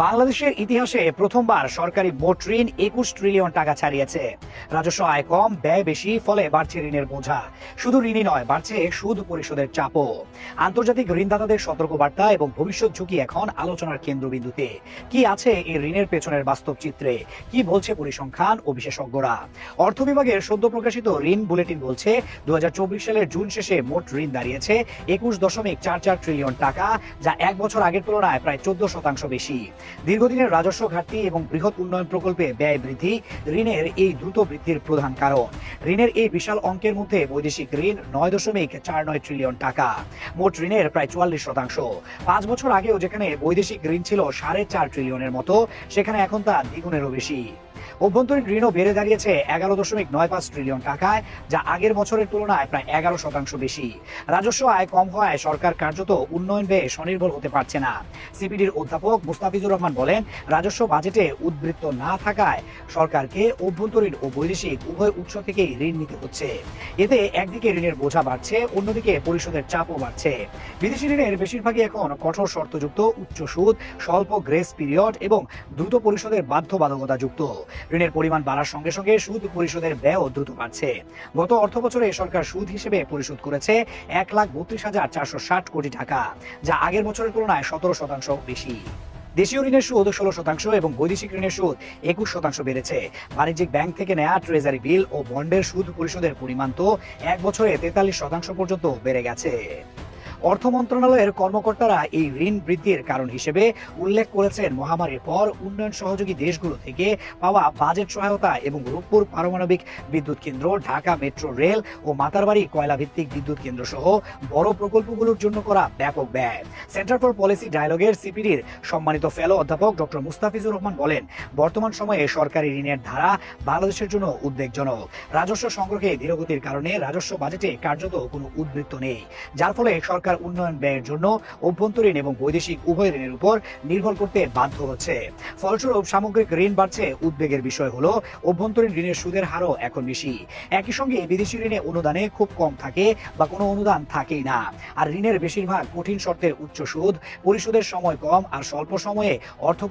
বাংলাদেশের ইতিহাসে প্রথমবার সরকারি মোট ঋণ ২১ ট্রিলিয়ন টাকা ছাড়িয়েছে। রাজস্ব আয় কম, ব্যয় বেশি, ফলে বাড়ছে ঋণের বোঝা। শুধু ঋণই নয়, বাড়ছে সুদ পরিশোধের চাপও। আন্তর্জাতিক ঋণদাতাদের সতর্কবার্তা এবং ভবিষ্যৎ ঝুঁকি এখন আলোচনার কেন্দ্রবিন্দুতে। কি আছে এই ঋণের পেছনের বাস্তব চিত্রে, কি বলছে পরিসংখ্যান ও বিশেষজ্ঞরা? অর্থ বিভাগের সদ্য প্রকাশিত ঋণ বুলেটিন বলছে ২০২৪ সালের জুন শেষে মোট ঋণ দাঁড়িয়েছে ২১.৪৪ ট্রিলিয়ন টাকা, যা এক বছর আগের তুলনায় প্রায় ১৪% বেশি। দীর্ঘদিনের রাজস্ব ঘাটতি এবং বৃহৎ উন্নয়ন প্রকল্পে ব্যয় বৃদ্ধি ঋণের এই দ্রুত বৃদ্ধির প্রধান কারণ। ঋণের এই বিশাল অঙ্কের মধ্যে বৈদেশিক ঋণ ৯.৪৯ ট্রিলিয়ন টাকা, মোট ঋণের প্রায় ৪৪%। ৫ বছর আগেও যেখানে বৈদেশিক ঋণ ছিল ৪.৫ ট্রিলিয়নের মতো, সেখানে এখন তা দ্বিগুণেরও বেশি। অভ্যন্তরীণ ঋণও বেড়ে দাঁড়িয়েছে ১১.৯৫ ট্রিলিয়ন টাকায়, যা আগের বছরের তুলনায় প্রায় ১১% বেশি। রাজস্ব আয় কম হওয়ায় সরকার কার্যত উন্নয়ন ব্যয়ে স্বনির্ভর হতে পারছে না। সিপিডির অধ্যাপক মুস্তাফিজুর রহমান বলেন, রাজস্ব বাজেটে উদ্বৃত্ত না থাকায় সরকারকে অভ্যন্তরীণ ও বৈদেশিক উভয় উৎস থেকেই ঋণ নিতে হচ্ছে। এতে একদিকে ঋণের বোঝা বাড়ছে, অন্যদিকে পরিশোধের চাপও বাড়ছে। বিদেশি ঋণের বেশিরভাগই এখন কঠোর শর্তযুক্ত, উচ্চ সুদ, স্বল্প গ্রেস পিরিয়ড এবং দ্রুত পরিশোধের বাধ্যবাধকতা যুক্ত। ঋণের পরিমাণ বাড়ার সঙ্গে সঙ্গে সুদ পরিশোধের ব্যয়ও দ্রুত বাড়ছে। গত অর্থ বছরে সরকার সুদ হিসেবে পরিশোধ করেছে ১,৩২,৪৬০ কোটি টাকা, যা আগের বছরের তুলনায় ১৭% বেশি। দেশীয় ঋণের সুদ ১৬% এবং বৈদেশিক ঋণের সুদ ২১% বেড়েছে। বাণিজ্যিক ব্যাংক থেকে নেওয়া ট্রেজারি বিল ও বন্ডের সুদ পরিশোধের পরিমাণ তো এক বছরে ৪৩% পর্যন্ত বেড়ে গেছে। অর্থ মন্ত্রণালয়ের কর্মকর্তারা এই ঋণ বৃদ্ধির কারণ হিসেবে উল্লেখ করেছেন মহামারীর পর উন্নয়ন সহযোগী দেশগুলো থেকে পাওয়া বাজেট সহায়তা এবং রূপপুর পারমাণবিক বিদ্যুৎ কেন্দ্র, ঢাকা মেট্রো রেল ও মাতারবাড়ি কয়লা ভিত্তিক বিদ্যুৎ কেন্দ্র সহ বড় প্রকল্পগুলোর জন্য করা ব্যাপক ব্যয়। সেন্টার ফর পলিসি ডায়ালগের সিপিডির সম্মানিত ফেলো অধ্যাপক ডক্টর মুস্তাফিজুর রহমান বলেন, বর্তমান সময়ে সরকারি ঋণের ধারা বাংলাদেশের জন্য উদ্বেগজনক। রাজস্ব সংগ্রহে ধীরগতির কারণে রাজস্ব বাজেটে কার্যত কোনো উদ্বৃত্ত নেই, যার ফলে সরকার উন্নয়ন ব্যয়ের জন্য অভ্যন্তরীণ এবং বৈদেশিক উভয় ঋণের উপর নির্ভর করতে বাধ্য হচ্ছে। ফলস্বরূপ সামগ্রিক ঋণ বাড়ছে। উদ্বেগের বিষয় হলো অভ্যন্তরীণ ঋণের সুদের হারও এখন বেশি। একই সঙ্গে বিদেশি ঋণে অনুদানে খুব কম থাকে বা কোনো অনুদান থাকেই না। আর ঋণের বেশিরভাগ কঠিন শর্তের উচ্চ সুদ, পরিশোধের সময় কম আর স্বল্প সময়ে অর্থ